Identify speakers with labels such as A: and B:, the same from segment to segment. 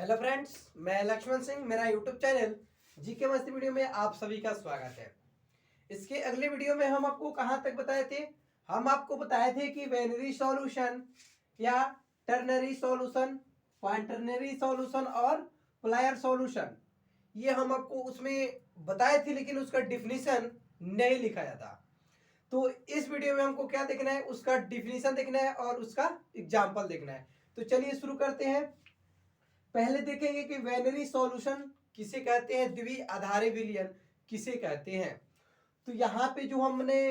A: Hello friends, मैं लक्ष्मण सिंह। मेरा YouTube channel GK मस्ती वीडियो में आप सभी का स्वागत है। इसके अगले वीडियो में हम आपको कहाँ तक बताए थे? हम आपको बताए थे कि बाइनरी सॉल्यूशन या टर्नरी सॉल्यूशन, क्वाaternary सॉल्यूशन और प्लायर सॉल्यूशन, ये हम आपको उसमें बताए थे, लेकिन उसका डिफिनीशन नहीं लिखाया था। तो इस वीडियो में हमको क्या देखना है? उसका डिफिनीशन देखना है और उसका एग्जाम्पल देखना है। तो चलिए शुरू करते हैं। पहले देखेंगे कि बाइनरी सॉल्यूशन किसे कहते हैं, द्विआधारी विलयन किसे कहते हैं। तो यहाँ पे जो हमने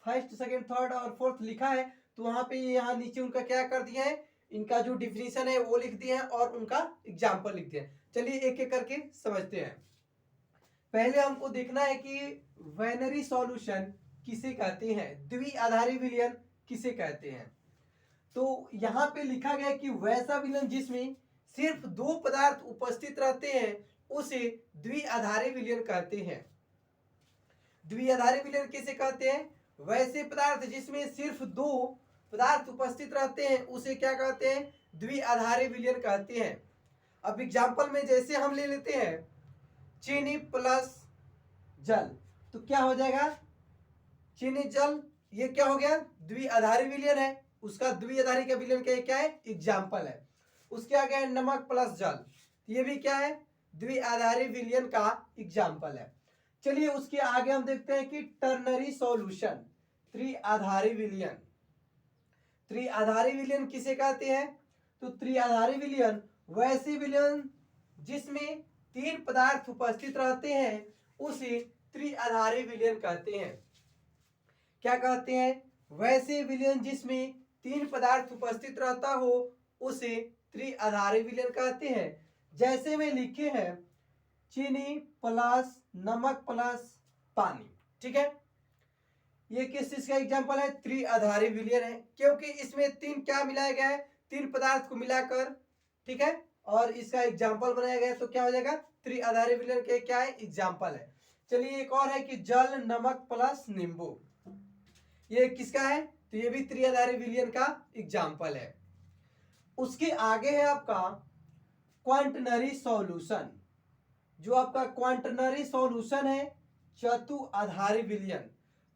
A: फर्स्ट, सेकंड, थर्ड और फोर्थ लिखा है, तो वहां पे यहाँ नीचे उनका क्या कर दिया है, इनका जो डिफिनीशन है वो लिख दिया है और उनका एग्जाम्पल लिख दिया है। चलिए एक एक करके समझते हैं। पहले हमको देखना है कि बाइनरी सॉल्यूशन किसे कहते हैं, द्विआधारी विलयन किसे कहते हैं। तो यहाँ पे लिखा गया है कि वैसा विलयन जिसमें सिर्फ दो पदार्थ उपस्थित रहते हैं उसे द्विआधारी विलयन कहते हैं। द्विआधारी विलयन किसे कहते हैं? वैसे पदार्थ जिसमें सिर्फ दो पदार्थ उपस्थित रहते हैं उसे क्या कहते हैं? द्विआधारी विलयन कहते हैं। अब एग्जाम्पल में जैसे हम ले लेते हैं चीनी प्लस जल, तो क्या हो जाएगा? चीनी जल, ये क्या हो गया? द्विआधारी विलयन है। उसका द्विआधारी का विलयन क्या है? एग्जाम्पल है। उसके आगे है नमक प्लस जल, ये भी क्या है? द्विआधारी विलयन का एग्जाम्पल है। चलिए उसके आगे हम देखते हैं कि टर्नरी सॉल्यूशन, त्रिआधारी विलयन। त्रिआधारी विलयन किसे कहते हैं? तो त्रिआधारी विलयन वैसे विलयन जिसमें तीन पदार्थ उपस्थित रहते हैं उसे त्रिआधारी विलयन कहते हैं। क्या कहते हैं? वैसे विलयन जिसमें तीन पदार्थ उपस्थित रहता हो उसे त्रिआधारी विलयन कहते हैं। जैसे में लिखे हैं चीनी प्लस नमक प्लस पानी, ठीक है। ये किस चीज का एग्जांपल है? त्रिआधारी विलयन है, क्योंकि इसमें तीन क्या मिलाया गया है? तीन पदार्थ को मिलाकर, ठीक है, और इसका एग्जांपल बनाया गया है। तो क्या हो जाएगा? त्रिआधारी विलयन के क्या है? एग्जांपल है। चलिए एक और है कि जल नमक प्लस नींबू, ये किसका है? तो ये भी त्रिआधारी विलयन का एग्जाम्पल है। उसके आगे है आपका क्वाaternary सॉल्यूशन। जो आपका क्वाaternary सॉल्यूशन है, चतुआधारी विलयन।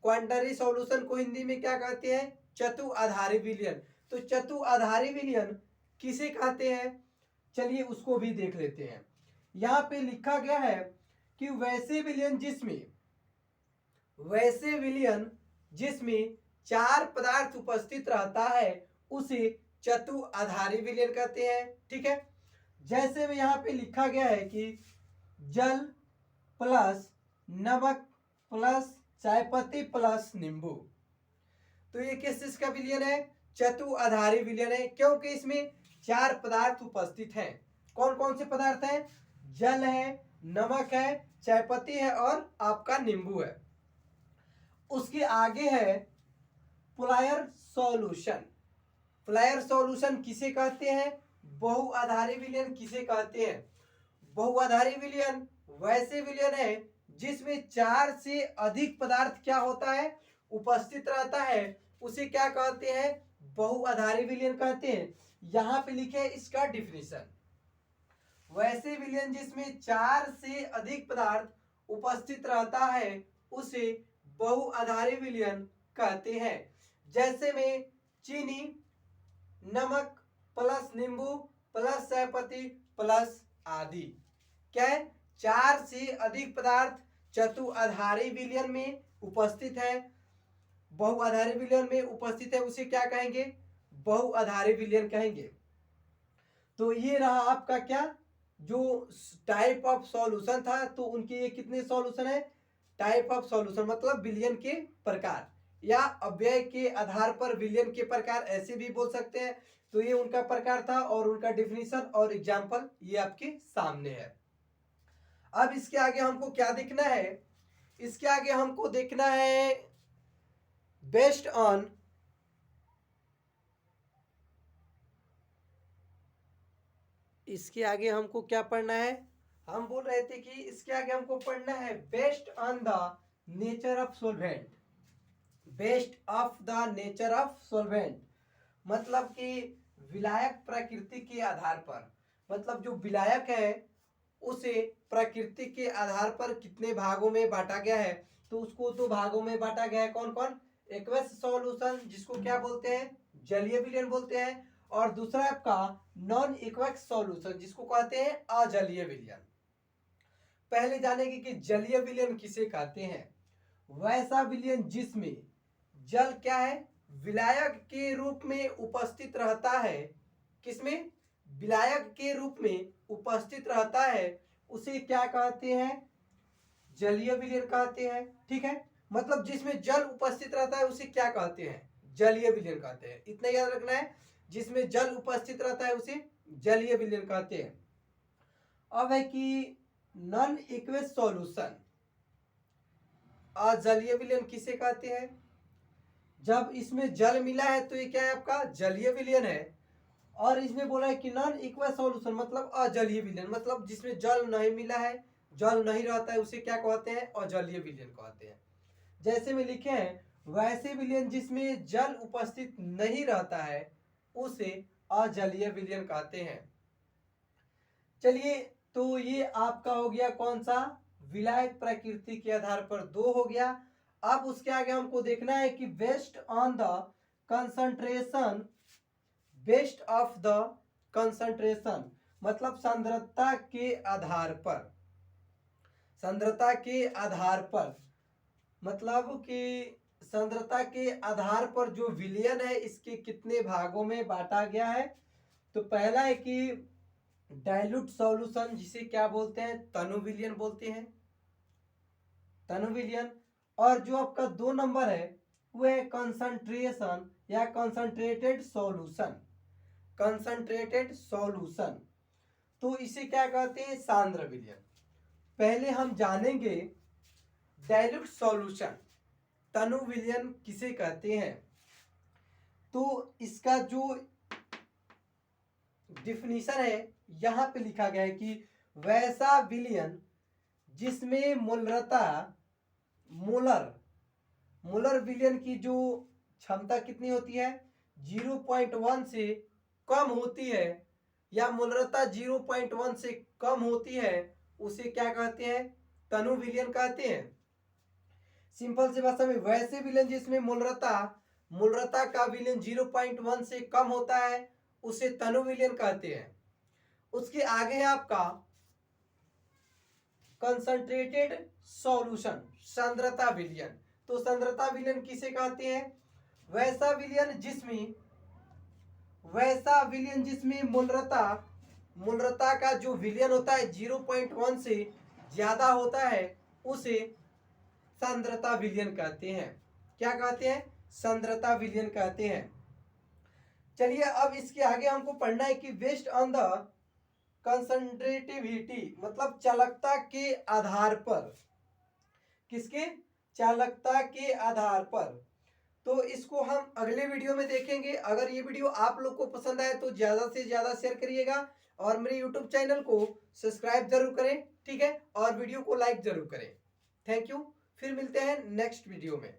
A: क्वाaternary सॉल्यूशन को हिंदी में क्या कहते हैं? चतुआधारी विलयन। तो चतुआधारी विलयन किसे कहते हैं? चलिए उसको भी देख लेते हैं। यहां पे लिखा गया है कि वैसे विलयन जिसमें चार पदार्थ उपस्थित रहता है उसे चतुआधारी विलयन कहते हैं, ठीक है। जैसे में यहाँ पे लिखा गया है कि जल प्लस नमक प्लस चाय पत्ती प्लस नींबू, तो ये किस चीज का विलयन है? चतुआधारी विलयन है, क्योंकि इसमें चार पदार्थ उपस्थित हैं। कौन कौन से पदार्थ हैं? जल है, नमक है, चाय पत्ती है और आपका नींबू है। उसके आगे है प्लायर सॉल्यूशन। प्लायर सॉल्यूशन किसे कहते हैं? बहुआधारी विलयन किसे कहते हैं? बहुआधारी विलयन वैसे विलयन है जिसमें चार से अधिक पदार्थ क्या होता है? उपस्थित रहता है, उसे क्या कहते हैं? बहुआधारी विलयन कहते हैं। यहां पे लिखे इसका डिफिनीशन। वैसे विलयन जिसमें चार से अधिक पदार्थ उपस्थित रहता है उसे बहुआधारी विलयन कहते हैं। जैसे में चीनी नमक प्लस नींबू प्लस चाय पत्ती प्लस आदि, क्या है? चार से अधिक पदार्थ चतुआधारी विलयन में उपस्थित है, बहुआधारी विलयन में उपस्थित है, उसे क्या कहेंगे? बहुआधारी विलयन कहेंगे। तो ये रहा आपका क्या, जो टाइप ऑफ सॉल्यूशन था। तो उनके ये कितने सॉल्यूशन है? टाइप ऑफ सॉल्यूशन मतलब विलयन के प्रकार, या अव्यय के आधार पर विलयन के प्रकार, ऐसे भी बोल सकते हैं। तो ये उनका प्रकार था और उनका डिफिनीशन और एग्जाम्पल ये आपके सामने है। अब इसके आगे हमको क्या देखना है? इसके आगे हमको देखना है बेस्ड ऑन इसके आगे हमको क्या पढ़ना है? हम बोल रहे थे कि इसके आगे हमको पढ़ना है based on the nature of solvent. Based of the nature of solvent मतलब कि विलायक प्रकृति के आधार पर, मतलब जो विलायक है उसे प्रकृति के आधार पर कितने भागों में बांटा गया है, तो उसको दो भागों में बांटा गया है। कौन कौन? एक्वस सॉल्यूशन जिसको क्या बोलते हैं? जलीय विलयन बोलते हैं। और दूसरा आपका नॉन एक्वस सॉल्यूशन जिसको कहते हैं अजलीय विलयन। पहले जानेंगे कि जलीय विलयन किसे कहते हैं। वैसा विलयन जिसमें जल क्या है? विलायक के रूप में उपस्थित रहता है। किसमें? विलायक के रूप में उपस्थित रहता है, उसे क्या कहते हैं? जलीय विलयन कहते हैं। ठीक है, मतलब जिसमें जल उपस्थित रहता है उसे क्या कहते हैं? जलीय विलयन कहते हैं। इतना याद रखना है, जिसमें जल उपस्थित रहता है उसे जलीय विलयन कहते हैं। अब है कि नॉन एक्वस सॉल्यूशन अजलीय विलयन किसे कहते हैं? जब इसमें जल मिला है तो ये क्या है? आपका जलीय विलयन है। और इसमें बोला है कि नॉन एक्वस सॉल्यूशन मतलब अजलीय विलयन, मतलब जिसमें जल नहीं मिला है, जल नहीं रहता है, उसे क्या कहते हैं? अजलीय विलयन कहते हैं। जैसे में लिखे हैं वैसे विलयन जिसमें जल उपस्थित नहीं रहता है उसे अजलीय विलयन कहते हैं। चलिए, तो ये आपका हो गया कौन सा? विलायक प्रकृति के आधार पर दो हो गया। अब उसके आगे हमको देखना है कि based on the concentration, based of the concentration मतलब सांद्रता के आधार पर, सांद्रता के आधार पर मतलब कि सांद्रता के आधार पर जो विलयन है इसके कितने भागों में बांटा गया है। तो पहला है कि डाइल्यूट सॉल्यूशन जिसे क्या बोलते हैं? तनु विलयन बोलते हैं, तनु विलयन। और जो आपका 2 नंबर है वो है कंसंट्रेशन या कंसंट्रेटेड सॉल्यूशन, कंसंट्रेटेड सॉल्यूशन। तो इसे क्या कहते हैं? सांद्र विलयन। पहले हम जानेंगे डाइल्यूट सॉल्यूशन तनु विलयन किसे कहते हैं। तो इसका जो डिफिनीशन है यहां पे लिखा गया है कि वैसा विलयन जिसमें मूलरता मूलर विलयन की जो क्षमता कितनी होती है? 0.1 से कम होती है, या मूलरता 0.1 से कम होती है, उसे क्या कहते हैं? तनु विलयन कहते हैं। सिंपल सी भाषा में वैसे विलयन जिसमें मूलरता का विलयन 0.1 से कम होता है उसे तनु विलयन कहते हैं। उसके आगे है आपका कंसंट्रेटेड सॉल्यूशन, सांद्रता विलयन। तो सांद्रता विलयन किसे कहते हैं? वैसा विलयन जिसमें मूलरता का जो विलयन होता है 0.1 से ज्यादा होता है उसे सांद्रता विलयन कहते हैं। क्या कहते हैं? सांद्रता विलयन कहते हैं। चलिए, अब इसके आगे हमको पढ़ना है कि बेस्ड ऑन द कंसंट्रेटिविटी मतलब चालकता के आधार पर। किसके? चालकता के आधार पर। तो इसको हम अगले वीडियो में देखेंगे। अगर ये वीडियो आप लोग को पसंद आए तो ज़्यादा से ज़्यादा शेयर करिएगा और मेरे यूट्यूब चैनल को सब्सक्राइब जरूर करें। ठीक है, और वीडियो को लाइक जरूर करें। थैंक यू, फिर मिलते हैं नेक्स्ट वीडियो में।